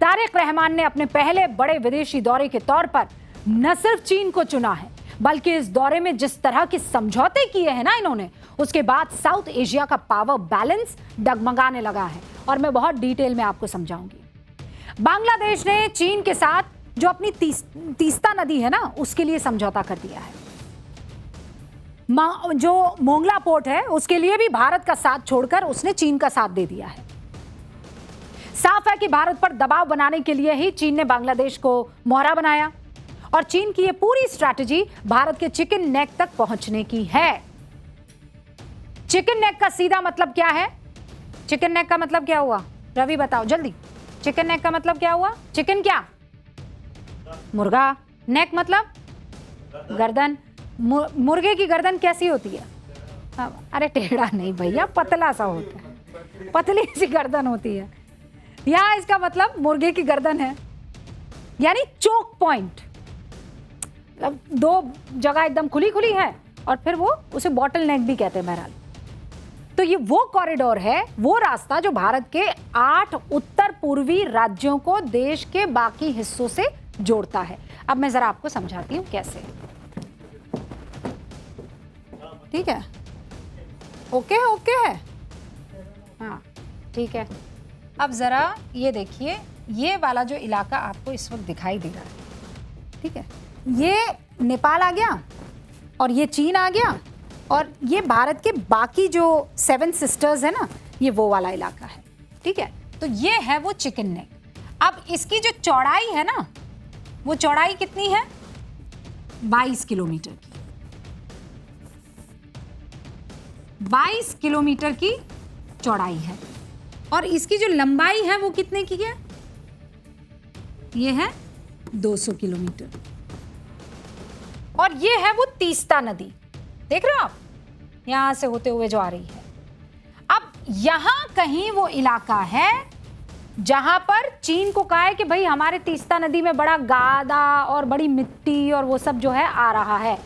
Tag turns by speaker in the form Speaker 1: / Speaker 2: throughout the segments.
Speaker 1: तारिक रहमान ने अपने पहले बड़े विदेशी दौरे के तौर पर न सिर्फ चीन को चुना है, बल्कि इस दौरे में जिस तरह के समझौते किए हैं ना इन्होंने, उसके बाद साउथ एशिया का पावर बैलेंस डगमगाने लगा है। और मैं बहुत डिटेल में आपको समझाऊंगी। बांग्लादेश ने चीन के साथ जो अपनी तीस्ता नदी है ना, उसके लिए समझौता कर दिया है। जो मोंगला पोर्ट है उसके लिए भी भारत का साथ छोड़कर उसने चीन का साथ दे दिया है। साफ है कि भारत पर दबाव बनाने के लिए ही चीन ने बांग्लादेश को मोहरा बनाया और चीन की यह पूरी स्ट्रैटेजी भारत के चिकन नेक तक पहुंचने की है। चिकन नेक का सीधा मतलब क्या है? चिकन नेक का मतलब क्या हुआ? रवि बताओ जल्दी। चिकन नेक का मतलब क्या हुआ? चिकन क्या? मुर्गा। नेक मतलब गर्दन। मुर्गे की गर्दन कैसी होती है? अरे टेढ़ा नहीं भैया, पतला सा होता है, पतली सी गर्दन होती है। यहां इसका मतलब मुर्गे की गर्दन है, यानी चोक पॉइंट। मतलब दो जगह एकदम खुली खुली है और फिर वो उसे बॉटल नेक भी कहते हैं। बहरहाल तो ये वो कॉरिडोर है, वो रास्ता जो भारत के 8 उत्तर पूर्वी राज्यों को देश के बाकी हिस्सों से जोड़ता है। अब मैं जरा आपको समझाती हूं कैसे। ठीक है? ओके है? हाँ ठीक है। अब जरा ये देखिए, ये वाला जो इलाका आपको इस वक्त दिखाई दे रहा है, ठीक है, ये नेपाल आ गया और ये चीन आ गया और ये भारत के बाकी जो 7 सिस्टर्स है ना, ये वो वाला इलाका है। ठीक है, तो ये है वो चिकन नेक। अब इसकी जो चौड़ाई है ना, वो चौड़ाई कितनी है? 22 किलोमीटर की। 22 किलोमीटर की चौड़ाई है और इसकी जो लंबाई है वो कितने की है? ये है 200 किलोमीटर। और ये है वो तीस्ता नदी, देख रहे हो आप, यहां से होते हुए जो आ रही है। अब यहां कहीं वो इलाका है जहां पर चीन को कहा है कि भाई हमारे तीस्ता नदी में बड़ा गादा और बड़ी मिट्टी और वो सब जो है आ रहा है,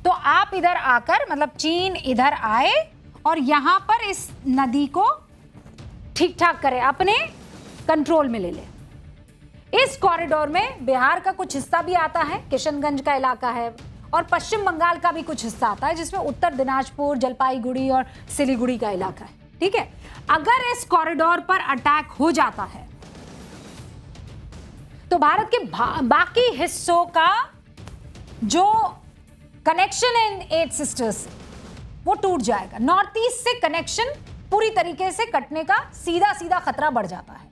Speaker 1: तो आप इधर आकर, मतलब चीन इधर आए और यहां पर इस नदी को ठीक ठाक करे, अपने कंट्रोल में ले ले। इस कॉरिडोर में बिहार का कुछ हिस्सा भी आता है, किशनगंज का इलाका है, और पश्चिम बंगाल का भी कुछ हिस्सा आता है, जिसमें उत्तर दिनाजपुर, जलपाईगुड़ी और सिलीगुड़ी का इलाका है। ठीक है, अगर इस कॉरिडोर पर अटैक हो जाता है तो भारत के बाकी हिस्सों का जो कनेक्शन है 8 सिस्टर्स वो टूट जाएगा। नॉर्थ ईस्ट से कनेक्शन पूरी तरीके से कटने का सीधा खतरा बढ़ जाता है।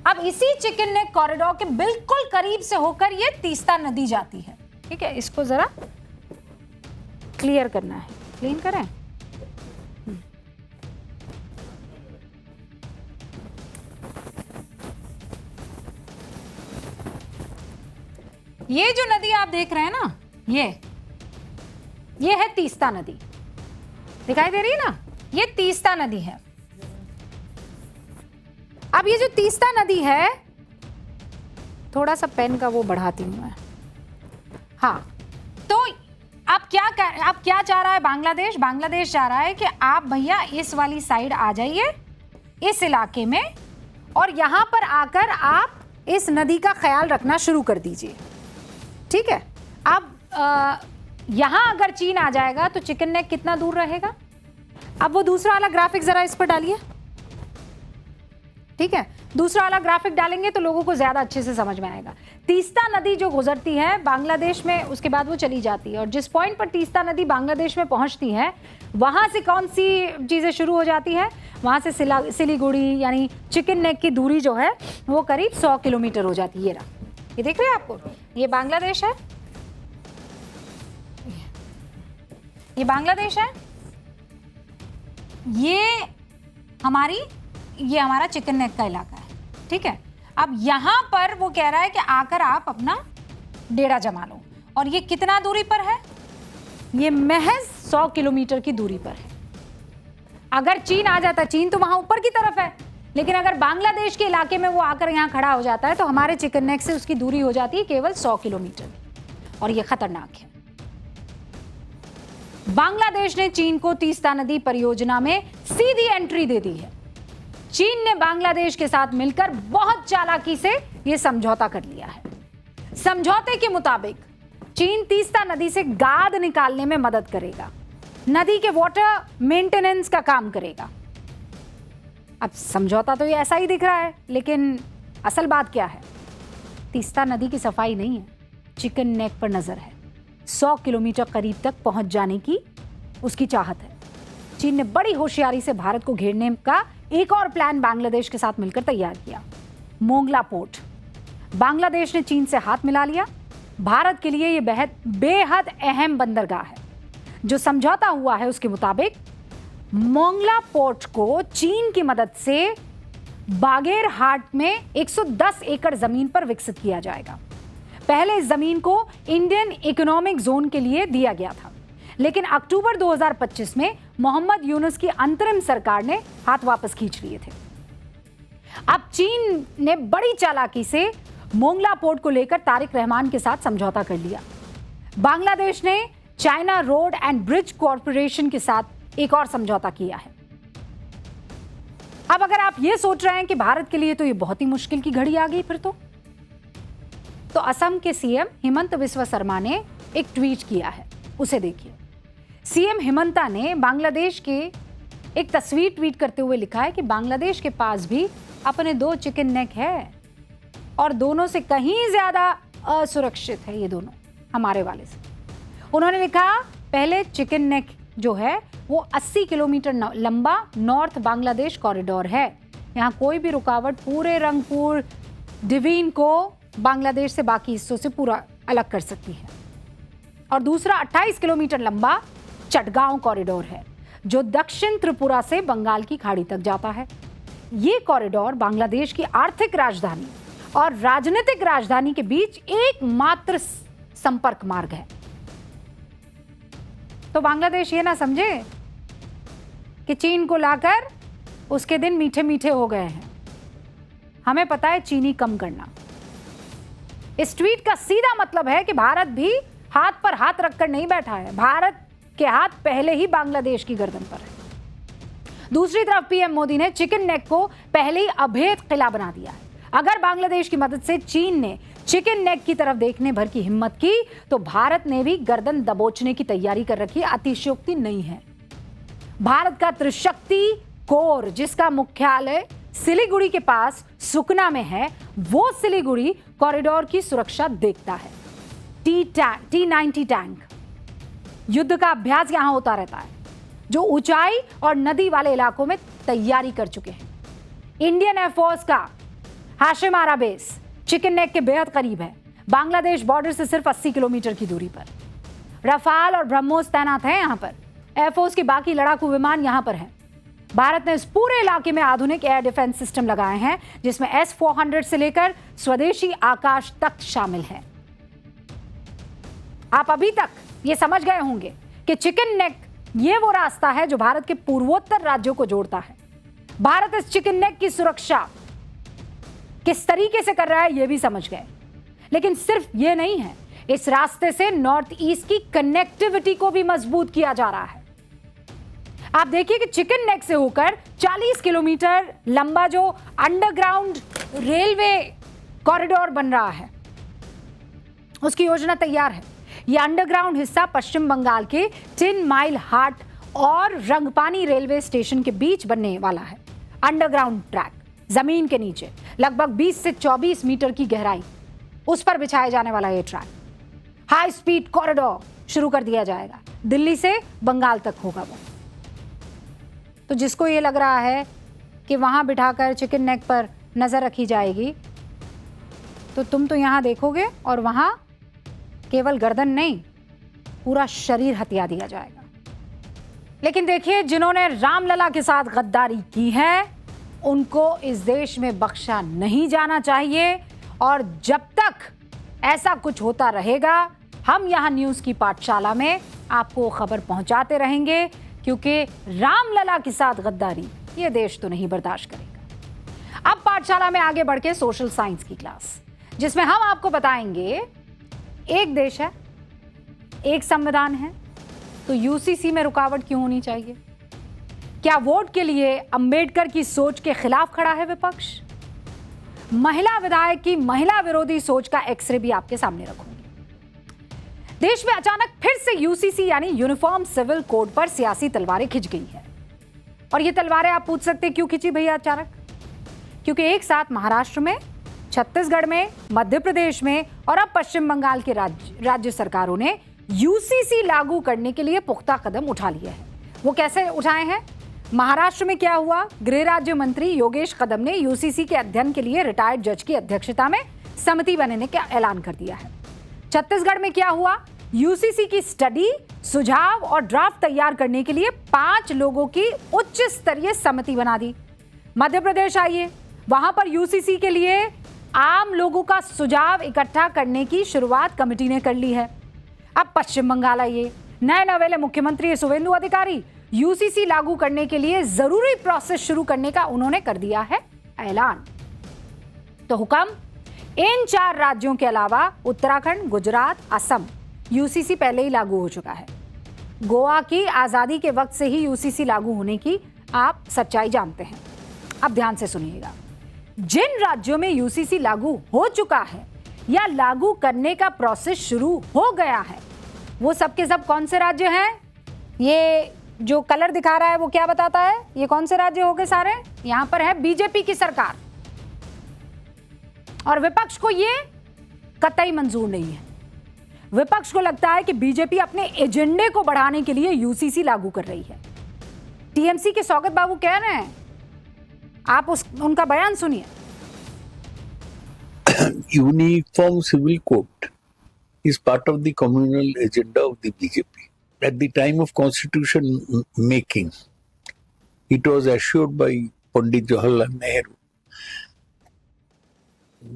Speaker 1: अब इसी चिकन नेक कॉरिडोर के बिल्कुल करीब से होकर ये तीस्ता नदी जाती है। ठीक है, इसको जरा क्लियर करना है। क्लीन करें। ये जो नदी आप देख रहे हैं ना, ये है तीस्ता नदी, दिखाई दे रही है ना, ये तीस्ता नदी है। अब ये जो तीस्ता नदी है, थोड़ा सा पेन का वो बढ़ाती हूं मैं। हाँ, तो अब क्या चाह रहा है बांग्लादेश? बांग्लादेश चाह रहा है कि आप भैया इस वाली साइड आ जाइए, इस इलाके में, और यहां पर आकर आप इस नदी का ख्याल रखना शुरू कर दीजिए। ठीक है, अब यहां अगर चीन आ जाएगा तो चिकन नेक कितना दूर रहेगा? अब वो दूसरा वाला ग्राफिक जरा इस पर डालिए। ठीक है, दूसरा वाला ग्राफिक डालेंगे तो लोगों को ज्यादा अच्छे से समझ में आएगा। तीस्ता नदी जो गुजरती है बांग्लादेश में, उसके बाद वो चली जाती है, और जिस पॉइंट पर तीस्ता नदी बांग्लादेश में पहुंचती है, वहां से कौन सी चीजें शुरू हो जाती है? वहां से सिलीगुड़ी यानी चिकन नेक की दूरी जो है वो करीब 100 किलोमीटर हो जाती है। ये देख रहे हैं आपको, ये बांग्लादेश है, ये बांग्लादेश है, ये हमारा चिकन नेक का इलाका है। ठीक है, अब यहां पर वो कह रहा है कि आकर आप अपना डेरा जमा लो, और ये कितना दूरी पर है? ये महज 100 किलोमीटर की दूरी पर है। अगर चीन आ जाता, चीन तो वहां ऊपर की तरफ है, लेकिन अगर बांग्लादेश के इलाके में वो आकर यहां खड़ा हो जाता है तो हमारे चिकन नेक से उसकी दूरी हो जाती है केवल 100 किलोमीटर, और ये खतरनाक है। बांग्लादेश ने चीन को तीस्ता नदी परियोजना में सीधी एंट्री दे दी है। चीन ने बांग्लादेश के साथ मिलकर बहुत चालाकी से यह समझौता कर लिया है। समझौते के मुताबिक चीन तीस्ता नदी से गाद निकालने में मदद करेगा, नदी के वाटर मेंटेनेंस का काम करेगा। अब समझौता तो ये ऐसा ही दिख रहा है, लेकिन असल बात क्या है? तीस्ता नदी की सफाई नहीं है, चिकन नेक पर नजर है। 100 किलोमीटर करीब तक पहुंच जाने की उसकी चाहत है। चीन ने बड़ी होशियारी से भारत को घेरने का एक और प्लान बांग्लादेश के साथ मिलकर तैयार किया, मोंगला पोर्ट। बांग्लादेश ने चीन से हाथ मिला लिया। भारत के लिए यह बेहद अहम बंदरगाह है। जो समझौता हुआ है उसके मुताबिक मोंगला पोर्ट को चीन की मदद से बागेरहाट में 110 एकड़ जमीन पर विकसित किया जाएगा। पहले इस जमीन को इंडियन इकोनॉमिक जोन के लिए दिया गया था, लेकिन अक्टूबर 2025 में मोहम्मद यूनुस की अंतरिम सरकार ने हाथ वापस खींच लिए थे। अब चीन ने बड़ी चालाकी से मोंगला पोर्ट को लेकर तारिक रहमान के साथ समझौता कर लिया। बांग्लादेश ने China road and bridge corporation के साथ एक और समझौता किया है। अब अगर आप यह सोच रहे हैं कि भारत के लिए तो यह बहुत ही मुश्किल की घड़ी आ गई, फिर तो असम के सीएम हिमंत बिस्वा शर्मा ने एक ट्वीट किया है, उसे देखिए। सीएम हिमंता ने बांग्लादेश के एक तस्वीर ट्वीट करते हुए लिखा है कि बांग्लादेश के पास भी अपने 2 चिकन नेक है और दोनों से कहीं ज्यादा असुरक्षित है ये दोनों हमारे वाले से। उन्होंने लिखा, पहले चिकन नेक जो है वो 80 किलोमीटर लंबा नॉर्थ बांग्लादेश कॉरिडोर है। यहाँ कोई भी रुकावट पूरे रंगपुर डिवीन को बांग्लादेश से बाकी हिस्सों से पूरा अलग कर सकती है। और दूसरा 28 किलोमीटर लंबा चटगांव कॉरिडोर है जो दक्षिण त्रिपुरा से बंगाल की खाड़ी तक जाता है। ये कॉरिडोर बांग्लादेश की आर्थिक राजधानी और राजनीतिक राजधानी के बीच एकमात्र संपर्क मार्ग है। तो बांग्लादेश ये ना समझे कि चीन को लाकर उसके दिन मीठे मीठे हो गए हैं। हमें पता है चीनी कम करना। इस ट्वीट का सीधा मतलब है कि भारत भी हाथ पर हाथ रखकर नहीं बैठा है। भारत के हाथ पहले ही बांग्लादेश की गर्दन पर है। दूसरी तरफ पीएम मोदी ने चिकन नेक को पहले ही अभेद किला बना दिया है। अगर बांग्लादेश की मदद से चीन ने चिकन नेक की तरफ देखने भर की हिम्मत की तो भारत ने भी गर्दन दबोचने की तैयारी कर रखी है। अतिशयोक्ति नहीं है। भारत का त्रिशक्ति कोर, जिसका मुख्यालय सिलीगुड़ी के पास सुकना में है, वो सिलीगुड़ी कॉरिडोर की सुरक्षा देखता है। T-90 टैंक युद्ध का अभ्यास यहां होता रहता है, जो ऊंचाई और नदी वाले इलाकों में तैयारी कर चुके हैं। इंडियन एयरफोर्स का हाशिम आरा बेस चिकन नेक के बेहद करीब है, बांग्लादेश बॉर्डर से सिर्फ 80 किलोमीटर की दूरी पर। रफाल और ब्रह्मोस तैनात हैं यहां पर। एयरफोर्स के बाकी लड़ाकू विमान यहां पर हैं। भारत ने इस पूरे इलाके में आधुनिक एयर डिफेंस सिस्टम लगाए हैं, जिसमें S-400 से लेकर स्वदेशी आकाश तक शामिल है। आप अभी तक ये समझ गए होंगे कि चिकन नेक ये वो रास्ता है जो भारत के पूर्वोत्तर राज्यों को जोड़ता है। भारत इस चिकन नेक की सुरक्षा किस तरीके से कर रहा है ये भी समझ गए। लेकिन सिर्फ ये नहीं है, इस रास्ते से नॉर्थ ईस्ट की कनेक्टिविटी को भी मजबूत किया जा रहा है। आप देखिए कि चिकन नेक से होकर 40 किलोमीटर लंबा जो अंडरग्राउंड रेलवे कॉरिडोर बन रहा है, उसकी योजना तैयार है। यह अंडरग्राउंड हिस्सा पश्चिम बंगाल के 10 माइल हाट और रंगपानी रेलवे स्टेशन के बीच बनने वाला है। अंडरग्राउंड ट्रैक, जमीन के नीचे लगभग 20 से 24 मीटर की गहराई, उस पर बिछाया जाने वाला यह ट्रैक। हाई स्पीड कॉरिडोर शुरू कर दिया जाएगा। दिल्ली से बंगाल तक होगा वो। तो जिसको ये लग रहा है कि वहां बिठाकर चिकन नेक पर नजर रखी जाएगी, तो तुम तो यहां देखोगे और वहां केवल गर्दन नहीं, पूरा शरीर हथिया दिया जाएगा। लेकिन देखिए, जिन्होंने रामलला के साथ गद्दारी की है उनको इस देश में बख्शा नहीं जाना चाहिए। और जब तक ऐसा कुछ होता रहेगा, हम यहां न्यूज़ की पाठशाला में आपको खबर पहुंचाते रहेंगे, क्योंकि रामलला के साथ गद्दारी ये देश तो नहीं बर्दाश्त करेगा। अब पाठशाला में आगे बढ़ के सोशल साइंस की क्लास, जिसमें हम आपको बताएंगे एक देश है, एक संविधान है, तो यूसीसी में रुकावट क्यों होनी चाहिए? क्या वोट के लिए अंबेडकर की सोच के खिलाफ खड़ा है विपक्ष? महिला विधायक की महिला विरोधी सोच का एक्सरे भी आपके सामने रखूंगी। देश में अचानक फिर से यूसीसी यानी यूनिफॉर्म सिविल कोड पर सियासी तलवारें खिंच गई है। और ये तलवारें आप पूछ सकते हैं क्यों खिंची भैया अचानक? क्योंकि एक साथ महाराष्ट्र में, छत्तीसगढ़ में, मध्य प्रदेश में और अब पश्चिम बंगाल के राज्य सरकारों ने यूसीसी लागू करने के लिए पुख्ता कदम उठा लिए हैं। वो कैसे उठाए हैं? महाराष्ट्र में क्या हुआ? गृह राज्य मंत्री योगेश कदम ने यूसीसी के अध्ययन के लिए रिटायर्ड जज की अध्यक्षता में समिति बनाने का ऐलान कर दिया है। छत्तीसगढ़ में क्या हुआ? यूसीसी की स्टडी, सुझाव और ड्राफ्ट तैयार करने के लिए 5 लोगों की उच्च स्तरीय समिति बना दी। मध्य प्रदेश आइए, वहां पर यूसीसी के लिए आम लोगों का सुझाव इकट्ठा करने की शुरुआत कमेटी ने कर ली है। अब पश्चिम बंगाल आइए, नए नवेले मुख्यमंत्री शुवेंदु अधिकारी यूसीसी लागू करने के लिए जरूरी प्रोसेस शुरू करने का उन्होंने कर दिया है ऐलान। तो हुक्म, इन 4 राज्यों के अलावा उत्तराखंड, गुजरात, असम यूसीसी पहले ही लागू हो चुका है। गोवा की आजादी के वक्त से ही यूसीसी लागू होने की आप सच्चाई जानते हैं। अब ध्यान से सुनिएगा, जिन राज्यों में यूसीसी लागू हो चुका है या लागू करने का प्रोसेस शुरू हो गया है, वो सब के सब कौन से राज्य हैं? ये जो कलर दिखा रहा है वो क्या बताता है? ये कौन से राज्य हो गए सारे? यहां पर है बीजेपी की सरकार, और विपक्ष को ये कतई मंजूर नहीं है। विपक्ष को लगता है कि बीजेपी अपने एजेंडे को बढ़ाने के लिए यूसीसी लागू कर रही है। टीएमसी के स्वागत बाबू कह रहे हैं, आप उनका बयान सुनिए।
Speaker 2: Uniform civil code is part of the communal agenda of the BJP. At the time of constitution making, it was assured by Pandit Jawaharlal Nehru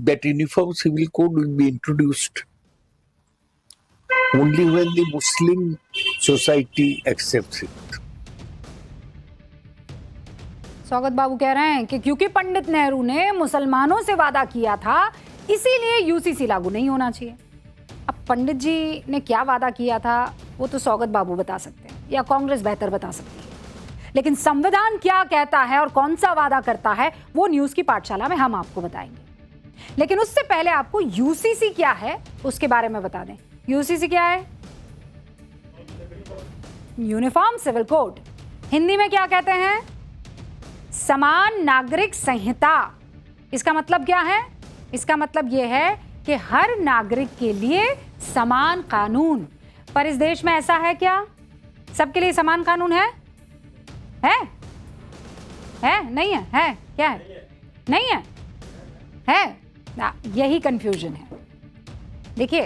Speaker 2: that uniform civil code will be introduced only when the Muslim society accepts it.
Speaker 1: स्वागत बाबू कह रहे हैं कि क्योंकि पंडित नेहरू ने मुसलमानों से वादा किया था, इसीलिए यूसीसी लागू नहीं होना चाहिए। अब पंडित जी ने क्या वादा किया था वो तो स्वागत बाबू बता सकते हैं या कांग्रेस बेहतर बता सकती है, लेकिन संविधान क्या कहता है और कौन सा वादा करता है वो न्यूज की पाठशाला में हम आपको बताएंगे। लेकिन उससे पहले आपको यूसीसी क्या है उसके बारे में बता दें। यूसीसी क्या है? Uniform civil code. हिंदी में क्या कहते हैं? समान नागरिक संहिता। इसका मतलब क्या है? इसका मतलब यह है कि हर नागरिक के लिए समान कानून। पर इस देश में ऐसा है क्या? सबके लिए समान कानून है? नहीं है? है क्या है? नहीं है? है? यही कंफ्यूजन है। देखिए,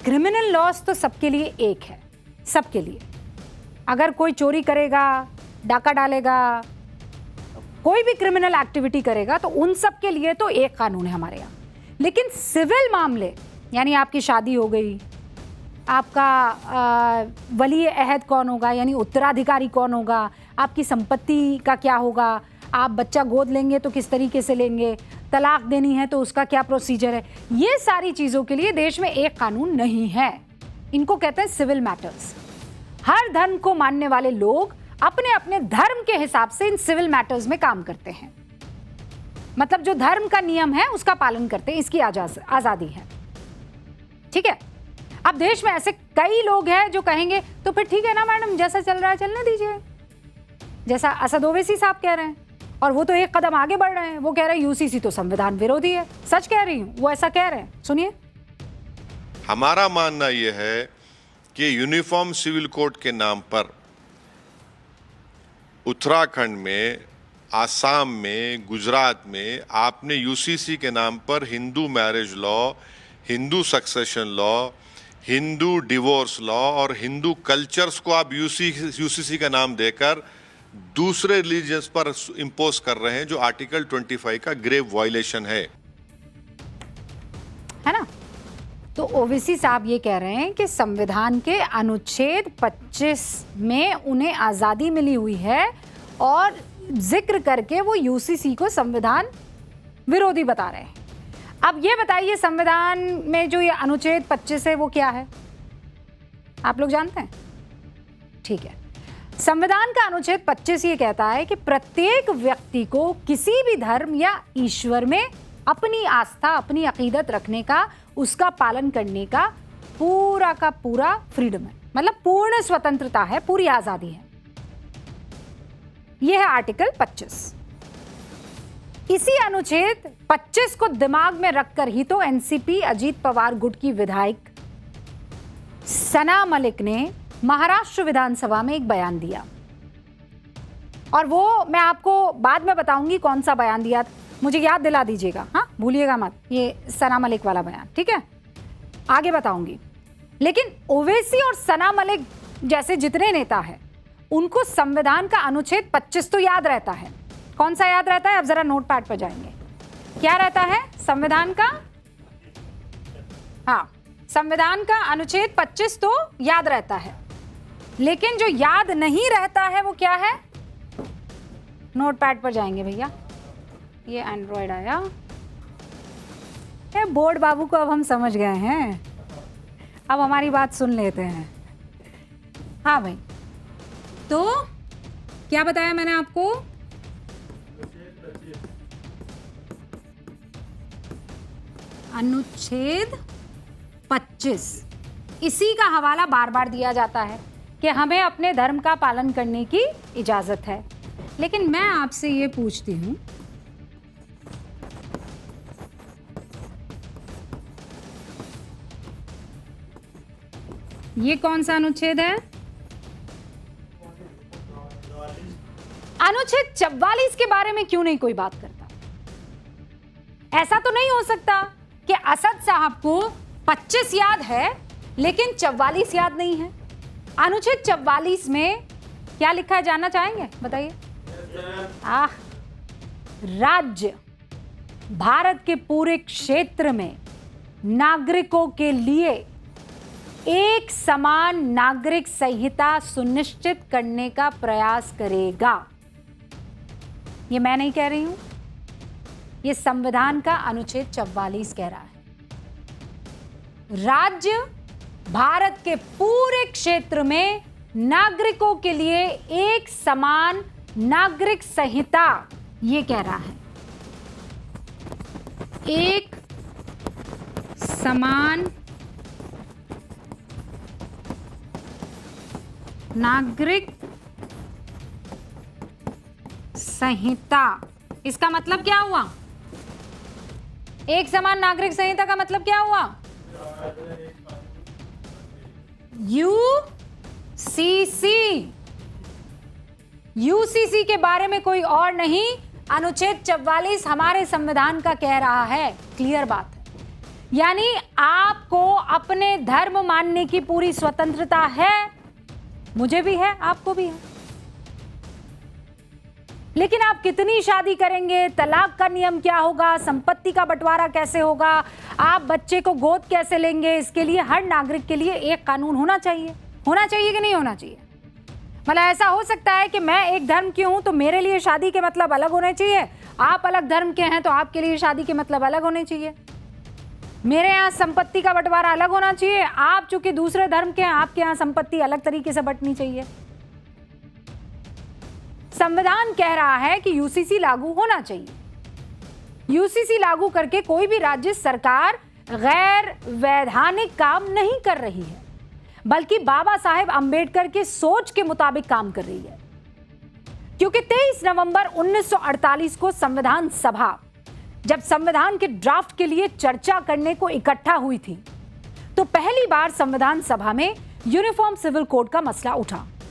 Speaker 1: क्रिमिनल लॉस तो सबके लिए एक है, सबके लिए। अगर कोई चोरी करेगा, डाका डालेगा, कोई भी क्रिमिनल एक्टिविटी करेगा तो उन सब के लिए तो एक कानून है हमारे यहाँ। लेकिन सिविल मामले, यानी आपकी शादी हो गई, आपका वली अहद कौन होगा, यानी उत्तराधिकारी कौन होगा, आपकी संपत्ति का क्या होगा, आप बच्चा गोद लेंगे तो किस तरीके से लेंगे, तलाक देनी है तो उसका क्या प्रोसीजर है, ये सारी चीज़ों के लिए देश में एक कानून नहीं है। इनको कहते हैं सिविल मैटर्स। हर धर्म को मानने वाले लोग अपने अपने धर्म के हिसाब से इन सिविल मैटर्स में काम करते हैं। मतलब जो धर्म का नियम है उसका पालन करते हैं, इसकी आजादी है। ठीक है। अब देश में ऐसे कई लोग हैं जो कहेंगे तो फिर ठीक है ना मैडम, जैसा चल रहा है चलने दीजिए, जैसा असद ओवैसी साहब कह रहे हैं। और वो तो एक कदम आगे बढ़ रहे हैं, वो कह रहे हैं यूसीसी तो संविधान विरोधी है। सच कह रही हूं, वो ऐसा कह रहे हैं, सुनिए।
Speaker 3: हमारा मानना यह है कि यूनिफॉर्म सिविल कोड के नाम पर उत्तराखंड में, आसाम में, गुजरात में आपने यूसीसी के नाम पर Hindu marriage law, Hindu succession law, Hindu divorce law और हिंदू कल्चर्स को आप यूसीसी का नाम देकर दूसरे रिलीजियंस पर इंपोज कर रहे हैं, जो आर्टिकल 25 का ग्रेव वायलेशन है
Speaker 1: ना। तो ओवैसी साहब ये कह रहे हैं कि संविधान के अनुच्छेद 25 में उन्हें आज़ादी मिली हुई है और जिक्र करके वो यूसीसी को संविधान विरोधी बता रहे हैं। अब ये बताइए, संविधान में जो ये अनुच्छेद 25 है वो क्या है? आप लोग जानते हैं? ठीक है। संविधान का अनुच्छेद 25 ये कहता है कि प्रत्येक व्यक्ति को किसी भी धर्म या ईश्वर में अपनी आस्था, अपनी अकीदत रखने का, उसका पालन करने का पूरा का पूरा फ्रीडम है, मतलब पूर्ण स्वतंत्रता है, पूरी आजादी है। यह है आर्टिकल 25। इसी अनुच्छेद 25 को दिमाग में रखकर ही तो एनसीपी अजीत पवार गुट की विधायक सना मलिक ने महाराष्ट्र विधानसभा में एक बयान दिया, और वो मैं आपको बाद में बताऊंगी कौन सा बयान दिया, मुझे याद दिला दीजिएगा, हाँ भूलिएगा मत, ये सना मलिक वाला बयान, ठीक है, आगे बताऊंगी। लेकिन ओवैसी और सना मलिक जैसे जितने नेता हैं उनको संविधान का अनुच्छेद 25 तो याद रहता है। कौन सा याद रहता है? अब जरा नोट पैड पर जाएंगे। क्या रहता है संविधान का? हाँ, संविधान का अनुच्छेद 25 तो याद रहता है, लेकिन जो याद नहीं रहता है वो क्या है? नोट पैड पर जाएंगे भैया, ये एंड्रॉयड आया है, बोर्ड बाबू को अब हम समझ गए हैं, अब हमारी बात सुन लेते हैं। हाँ भाई, तो क्या बताया मैंने आपको? अनुच्छेद 25, इसी का हवाला बार बार दिया जाता है कि हमें अपने धर्म का पालन करने की इजाजत है। लेकिन मैं आपसे ये पूछती हूं, ये कौन सा अनुच्छेद है? अनुच्छेद 44 के बारे में क्यों नहीं कोई बात करता? ऐसा तो नहीं हो सकता कि असद साहब को 25 याद है लेकिन 44 याद नहीं है। अनुच्छेद 44 में क्या लिखा है जानना चाहेंगे? बताइए। राज्य भारत के पूरे क्षेत्र में नागरिकों के लिए एक समान नागरिक संहिता सुनिश्चित करने का प्रयास करेगा। ये मैं नहीं कह रही हूं, ये संविधान का अनुच्छेद 44 कह रहा है। राज्य भारत के पूरे क्षेत्र में नागरिकों के लिए एक समान नागरिक संहिता, ये कह रहा है, एक समान नागरिक संहिता। इसका मतलब क्या हुआ? एक समान नागरिक संहिता का मतलब क्या हुआ? यूसीसी के बारे में कोई और नहीं, अनुच्छेद 44 हमारे संविधान का कह रहा है। क्लियर बात है। यानी आपको अपने धर्म मानने की पूरी स्वतंत्रता है, मुझे भी है, आपको भी है। लेकिन आप कितनी शादी करेंगे, तलाक का नियम क्या होगा, संपत्ति का बंटवारा कैसे होगा, आप बच्चे को गोद कैसे लेंगे, इसके लिए हर नागरिक के लिए एक कानून होना चाहिए। होना चाहिए कि नहीं होना चाहिए? मतलब ऐसा हो सकता है कि मैं एक धर्म की हूं तो मेरे लिए शादी के मतलब अलग होने चाहिए, आप अलग धर्म के हैं तो आपके लिए शादी के मतलब अलग होने चाहिए। मेरे यहाँ संपत्ति का बंटवारा अलग होना चाहिए, आप चूंकि दूसरे धर्म के हैं आपके यहाँ संपत्ति अलग तरीके से बंटनी चाहिए। संविधान कह रहा है कि यूसीसी लागू होना चाहिए। यूसीसी लागू करके कोई भी राज्य सरकार गैर वैधानिक काम नहीं कर रही है, बल्कि बाबा साहेब अंबेडकर के सोच के मुताबिक काम कर रही है। क्योंकि 23 नवंबर 1948 को संविधान सभा जब संविधान के ड्राफ्ट के लिए चर्चा करने को इकट्ठा हुई थी, तो पहली बार संविधान सभा में यूनिफॉर्म सिविल कोड का मसला उठा।